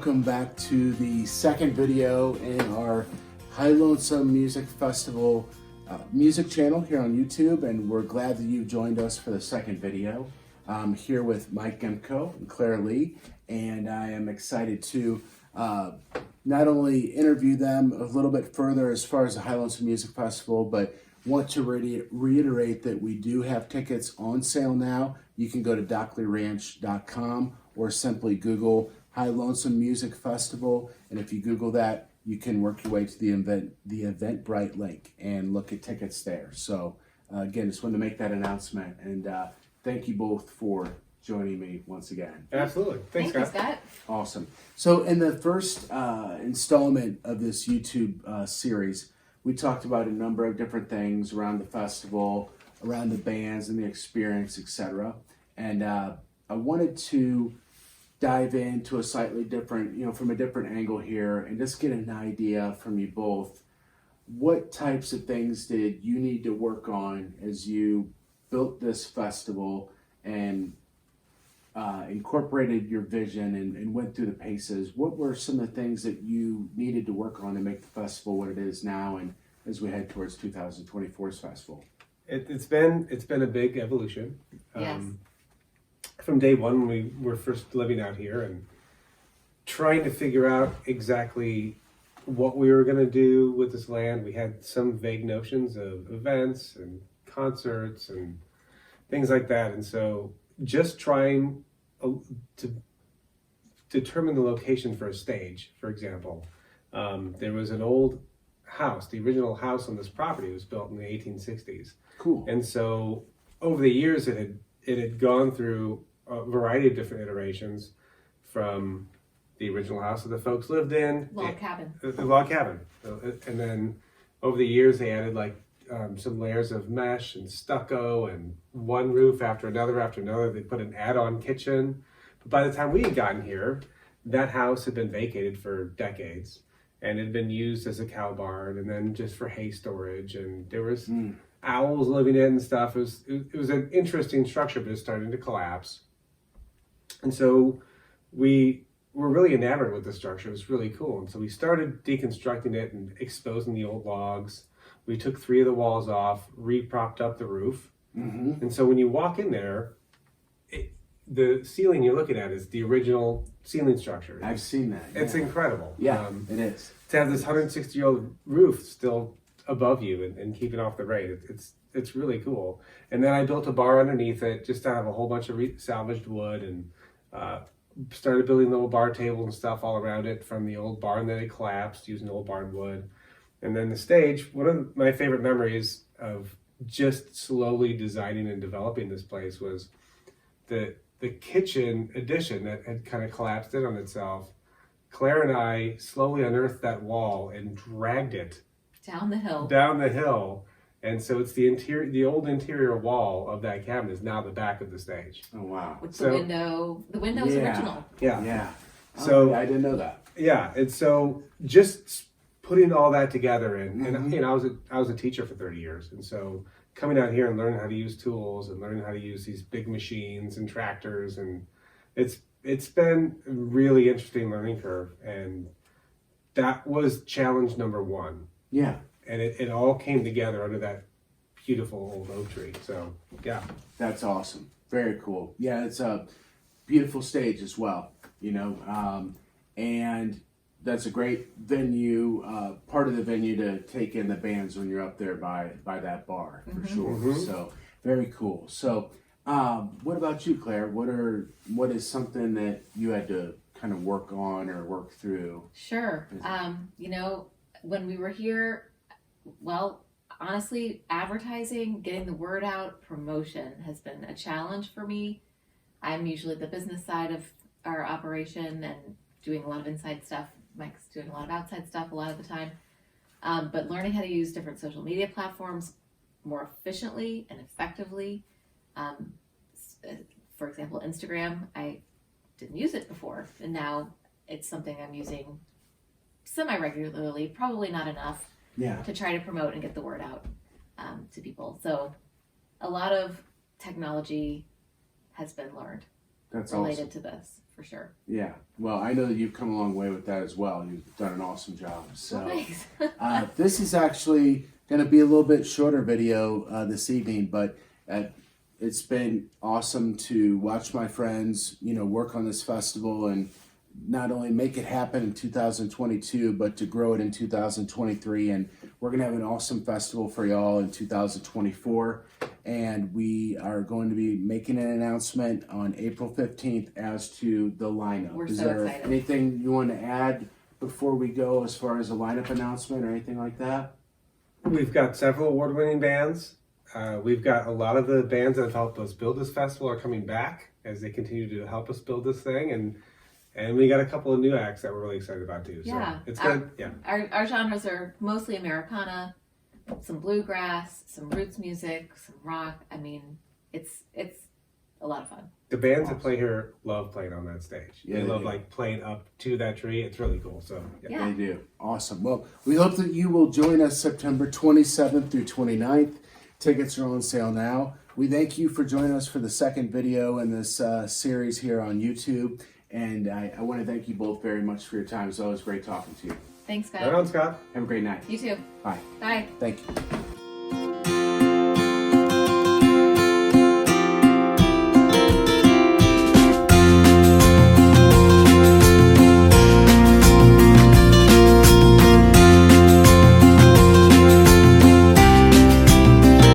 welcome back to the second video in our Highlonesome Music Festival music channel here on YouTube, and we're glad that you've joined us for the second video. I'm here with Myke, Gemkow, and Claire Lee, and I am excited to not only interview them a little bit further as far as the Highlonesome Music Festival, but want to reiterate that we do have tickets on sale now. You can go to DockleyRanch.com or simply Google Highlonesome Music Festival, and if you Google that, you can work your way to the Eventbrite link and look at tickets there. So again, just wanted to make that announcement, and thank you both for joining me once again. Absolutely. Thanks, Scott. Awesome. So in the first installment of this YouTube series, we talked about a number of different things around the festival, around the bands and the experience, etc. And I wanted to dive into a slightly different, from a different angle here, and just get an idea from you both. What types of things did you need to work on as you built this festival and incorporated your vision and went through the paces? What were some of the things that you needed to work on to make the festival what it is now, and as we head towards 2024's festival? It's been a big evolution. Yes. From day one, when we were first living out here and trying to figure out exactly what we were going to do with this land. We had some vague notions of events and concerts and things like that. And so just trying to determine the location for a stage, for example. There was an old house. The original house on this property was built in the 1860s. Cool. And so over the years, it had gone through a variety of different iterations, from the original house that the folks lived in. Log cabin. The log cabin. And then over the years, they added some layers of mesh and stucco and one roof after another. They put an add-on kitchen. But by the time we had gotten here, that house had been vacated for decades and had been used as a cow barn and then just for hay storage. And there was owls living in it and stuff. It was an interesting structure, but it's starting to collapse. And so we were really enamored with the structure. It was really cool. And so we started deconstructing it and exposing the old logs. We took 3 of the walls off, re-propped up the roof. Mm-hmm. And so when you walk in there, the ceiling you're looking at is the original ceiling structure. I've seen that. Yeah. It's incredible. Yeah, it is. To have this 160-year-old roof still above you and keeping off the rain, it's really cool. And then I built a bar underneath it just out of a whole bunch of salvaged wood, and started building little bar tables and stuff all around it from the old barn that had collapsed, using old barn wood. And then the stage, one of my favorite memories of just slowly designing and developing this place was the kitchen addition that had kind of collapsed in on itself. Claire and I slowly unearthed that wall and dragged it Down the hill. And so it's the old interior wall of that cabin is now the back of the stage. Oh, wow. With the window's original. Yeah. So I didn't know that. Yeah. And so just putting all that together, and I was a teacher for 30 years. And so coming out here and learning how to use tools and learning how to use these big machines and tractors, and it's been a really interesting learning curve. And that was challenge number 1. Yeah. And it all came together under that beautiful old oak tree. So, yeah. That's awesome. Very cool. Yeah, it's a beautiful stage as well, and that's a great venue, part of the venue to take in the bands when you're up there by that bar, for sure. Mm-hmm. So, very cool. So, what about you, Claire? What is something that you had to kind of work on or work through? Sure. When we were here, well, honestly, advertising, getting the word out, promotion has been a challenge for me. I'm usually the business side of our operation and doing a lot of inside stuff. Mike's doing a lot of outside stuff a lot of the time. But learning how to use different social media platforms more efficiently and effectively. For example, Instagram, I didn't use it before, and now it's something I'm using semi-regularly, probably not enough. Yeah. To try to promote and get the word out to people. So a lot of technology has been learned That's related awesome. to this. for sure. Yeah. Well, I know that you've come a long way with that as well. You've done an awesome job. So Thanks. this is actually going to be a little bit shorter video this evening, but it's been awesome to watch my friends, work on this festival and not only make it happen in 2022, but to grow it in 2023. And we're going to have an awesome festival for y'all in 2024. And we are going to be making an announcement on April 15th as to the lineup. We're Is so there excited. anything you want to add before we go as far as a lineup announcement or anything like that? We've got several award-winning bands. We've got a lot of the bands that have helped us build this festival are coming back as they continue to help us build this thing, and we got a couple of new acts that we're really excited about too. Yeah. So it's good. Yeah. Our genres are mostly Americana, some bluegrass, some roots music, some rock. I mean, it's a lot of fun. The bands that play here love playing on that stage. Yeah, they they love do. like playing up to that tree. It's really cool. So Yeah. They do. Awesome. Well, we hope that you will join us September 27th through 29th. Tickets are on sale now. We thank you for joining us for the second video in this series here on YouTube. And I want to thank you both very much for your time. It's always great talking to you. Thanks, Right Scott. on, Scott. Have a great night. You too. Bye. Bye. Thank you.